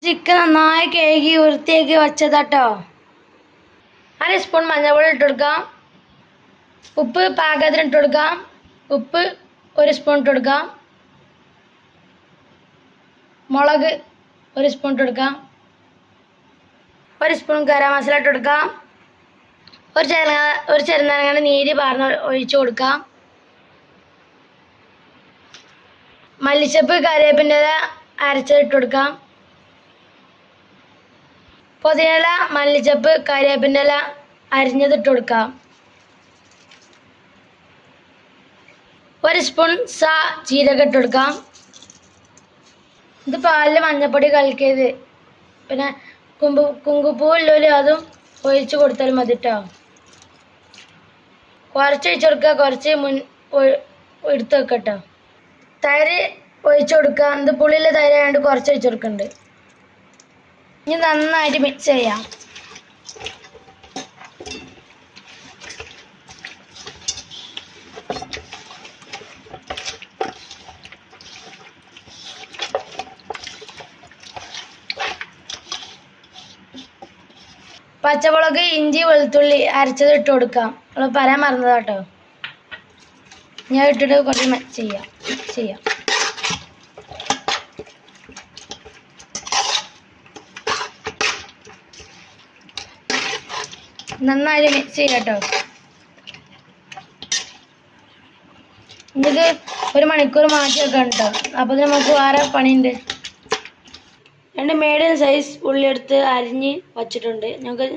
Chicken നന്നായി കഴുകി വൃത്തിയാക്കി വെച്ചതാട്ടോ. 1 സ്പൂൺ മഞ്ഞൾപ്പൊടി ഇട്ട് കൊടുക്കാം. ഉപ്പ് പാകത്തിന് ഇട്ട് കൊടുക്കാം. ഉപ്പ് 1 സ്പൂൺ ഇട്ട് കൊടുക്കാം. മുളക് 1 സ്പൂൺ ഇട്ട് കൊടുക്കാം. 1 സ്പൂൺ ഗരം മസാല ഇട്ട് കൊടുക്കാം. ഒരു ചെറുനാരങ്ങയുടെ നീര് പാർന്ന് ഒഴിച്ചു കൊടുക്കാം. മല്ലിച്ചപ്പ് കറിവേപ്പിൻ്റെ ഇല അരച്ചത് ഇട്ട് കൊടുക്കാം. പുതിനയില മല്ലിച്ചപ്പ് കറിവേപ്പിൻ്റെ ഇല അരിഞ്ഞത് ഇട്ട് കൊടുക്കാം. 1 സ്പൂൺ ജീരകം ഇട്ട് കൊടുക്കാം. ഇത് പാലിൽ മഞ്ഞൾപ്പൊടി കലക്കിയത്, പിന്നെ കുങ്കുപ്പൂ ഉള്ളൊരു അതും ഒഴിച്ച് കൊടുത്താൽ മതി കേട്ടോ. കുറച്ച് ഒഴിച്ച് കൊടുക്കുക, കുറച്ച് എടുത്ത് വെക്കട്ടോ. തൈര് ഒഴിച്ച് കൊടുക്കുക. ഇത് പുളിയുള്ള തൈര് ആയതുകൊണ്ട് കുറച്ച് ഒഴിച്ച് കൊടുക്കുന്നുണ്ട്. ഇനി നന്നായിട്ട് മിക്സ് ചെയ്യാം. പച്ചമുളക് ഇഞ്ചി വെളുത്തുള്ളി അരച്ചത് ഇട്ട് കൊടുക്കാം. നമ്മൾ പറയാൻ മറന്നതാട്ടോ. ഞാൻ ഇട്ടിട്ട് കുറച്ച് മിക്സ് ചെയ്യാം. നന്നായിട്ട് മിക്സ് ചെയ്യാട്ടോ. ഇത് 1 മണിക്കൂർ മാറ്റി വെക്കാം കേട്ടോ. അപ്പോൾ നമുക്ക് വേറെ പണിയുണ്ട്. 2 മീഡിയം സൈസ് ഉള്ളിയെടുത്ത് അരിഞ്ഞ് വച്ചിട്ടുണ്ട്. ഞങ്ങൾക്ക്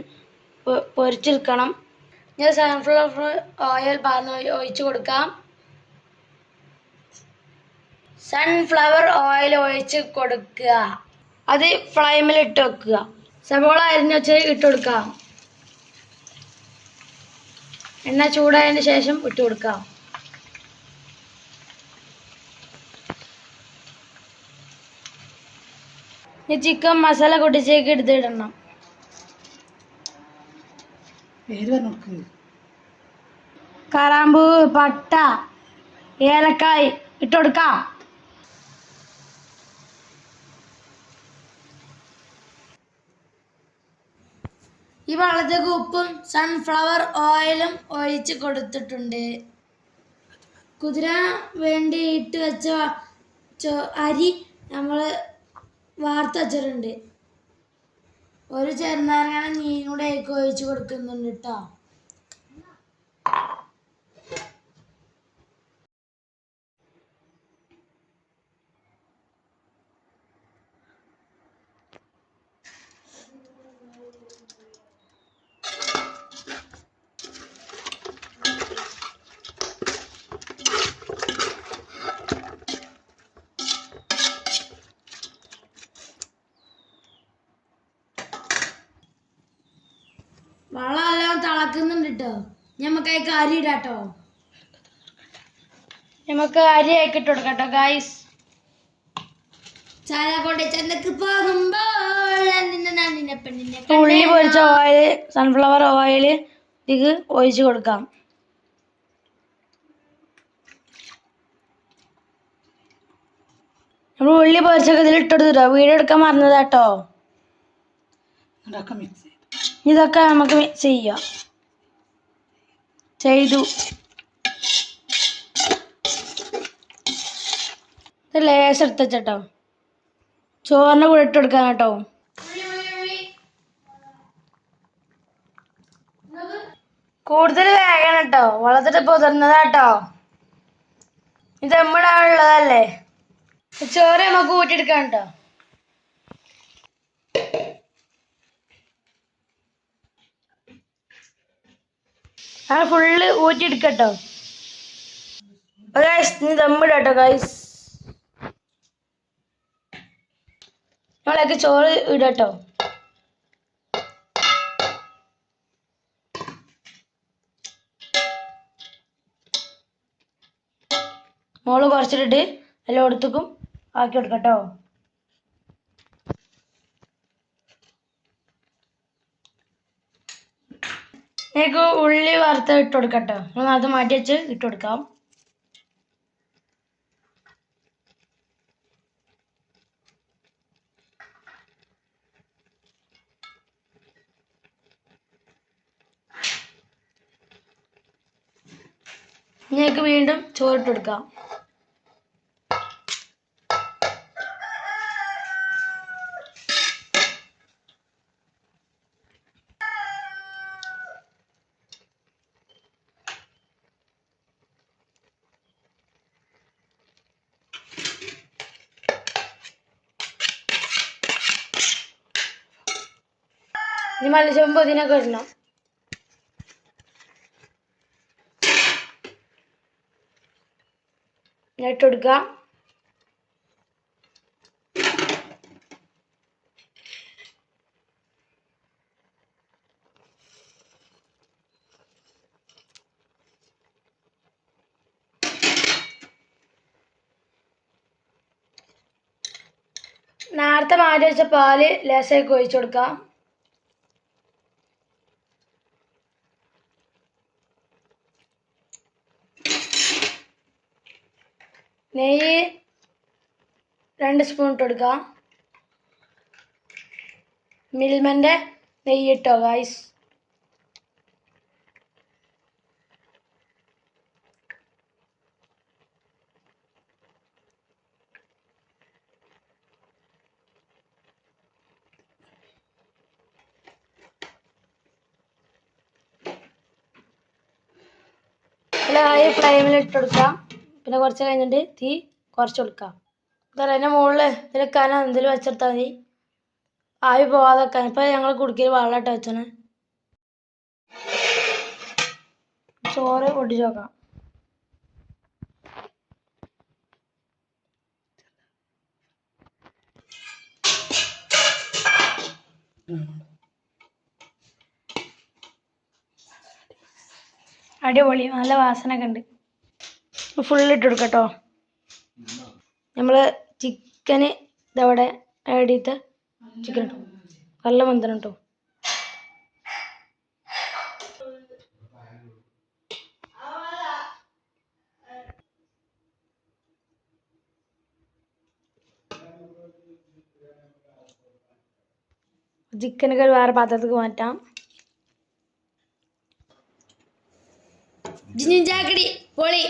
പൊരിച്ചെടുക്കണം. ഞാൻ സൺഫ്ലവർ ഓയിൽ പാർന്ന് ഒഴിച്ച് കൊടുക്കാം. സൺഫ്ലവർ ഓയിൽ ഒഴിച്ച് കൊടുക്കുക. അത് ഫ്ലെയിമിൽ ഇട്ട് വെക്കുക. സവോള അരിഞ്ഞ് വെച്ച് ഇട്ട് കൊടുക്കാം. എണ്ണ ചൂടായതിന് ശേഷം ഇട്ട് കൊടുക്കാം. ഈ ചിക്കൻ മസാല പൊടിച്ചേക്ക് എടുത്തിടണം. കറാമ്പൂ, പട്ട, ഏലക്കായ് ഇട്ട് കൊടുക്കാം. ഈ വെള്ളത്തേക്ക് ഉപ്പും സൺഫ്ലവർ ഓയിലും ഒഴിച്ച് കൊടുത്തിട്ടുണ്ട്. കുതിര വേണ്ടി ഇട്ട് വെച്ച അരി നമ്മൾ വാർത്ത് വെച്ചിട്ടുണ്ട്. ഒരു ചെറുനാരങ്ങ നീരും കൂടെ ഒഴിച്ച് കൊടുക്കുന്നുണ്ട് കേട്ടോ. വെള്ളമെല്ലാം തിളക്കുന്നുണ്ട് കേട്ടോ. നമുക്ക് അതിലേക്ക് അരി ഇടാട്ടോ. നമുക്ക് അരി ആക്കി ഇട്ട് കൊടുക്കട്ടോ ഗായ്സ്. ചായ കൊണ്ട് ചെന്നക്ക് പോകുമ്പോൾ ഉള്ളി പൊരിച്ച ഓയിൽ, സൺഫ്ലവർ ഓയിൽ ഇത് ഒഴിച്ച് കൊടുക്കാം. നമ്മൾ ഉള്ളി പൊരിച്ചൊക്കെ ഇതിൽ ഇട്ടെടുത്തിട്ടോ. വീഡിയോ എടുക്കാൻ മറന്നതാട്ടോ. ഇതൊക്കെ നമുക്ക് മിക്സ് ചെയ്യാം. ചെയ്തു. ഇത് ലേശം എടുത്ത് വെച്ചോ. ചോറിൻ്റെ കൂടെ ഇട്ട് കൊടുക്കാൻ കേട്ടോ. കൂടുതൽ വേഗം കേട്ടോ. വെള്ളത്തിട്ട് പൊതിർന്നതാട്ടോ. ഇത് എമ്മിടാനുള്ളതല്ലേ. ചോറ് നമുക്ക് ഊറ്റിയെടുക്കാം കേട്ടോ. അങ്ങനെ ഫുള്ള് ഊറ്റിയെടുക്കട്ടോ. ഗൈസ് ഇനി ദമ്മിടാട്ടോ ഗൈസ്. നമ്മളൊക്കെ ചോറ് ഇടട്ടോ. മോള് കുറച്ചിട്ടിട്ട് എല്ലായിടത്തേക്കും ആക്കി കൊടുക്കട്ടോ. എനിക്ക് ഉള്ളി വറുത്ത് ഇട്ട് കൊടുക്കട്ടോ. നമ്മൾ അത് മാറ്റി വെച്ച് ഇട്ട് കൊടുക്കാം. ഞങ്ങൾക്ക് വീണ്ടും ചോറിട്ട് കൊടുക്കാം. ഇനി മല്ലിച്ചപ്പും പുതിനൊക്കെ ഇടണം. ഇട്ട് കൊടുക്കുക. നേരത്തെ മാറ്റി വെച്ച പാല് ലേശമൊക്കെ ഒഴിച്ചു കൊടുക്കാം. നെയ്യ് 2 സ്പൂൺ ഇട്ട് കൊടുക്കാം. മിൽമൻ്റെ നെയ്യ് ഇട്ടോ ഗൈസ്. ഹൈ ഫ്ലെയിമിൽ ഇട്ട് കൊടുക്കാം. പിന്നെ കുറച്ച് കഴിഞ്ഞിട്ട് തീ കുറച്ച് കൊടുക്കാം. അതിൻ്റെ മുകളിൽ ഇതിലൊക്കെ എന്തെങ്കിലും വെച്ചെടുത്താൽ മതി, ആവി പോവാതെ വെക്കാൻ. ഇപ്പം ഞങ്ങൾ കുടുക്കിയിൽ വെള്ളമിട്ട് വെച്ചാണ്. ചോറ് പൊട്ടിച്ച് നോക്കാം. അടിപൊളി, നല്ല വാസനയൊക്കെ ഉണ്ട്. ഫുള്ളിട്ട് കൊടുക്കട്ടോ. നമ്മൾ ചിക്കന് ഇതവിടെ ആഡ് ചെയ്ത് ചിക്കൻ ഇട്ടു. നല്ല മന്ദനം കേട്ടോ. ചിക്കനൊക്കെ വേറെ പാത്രത്തേക്ക് മാറ്റാം. ജിഞ്ചാക്കടി പൊളി.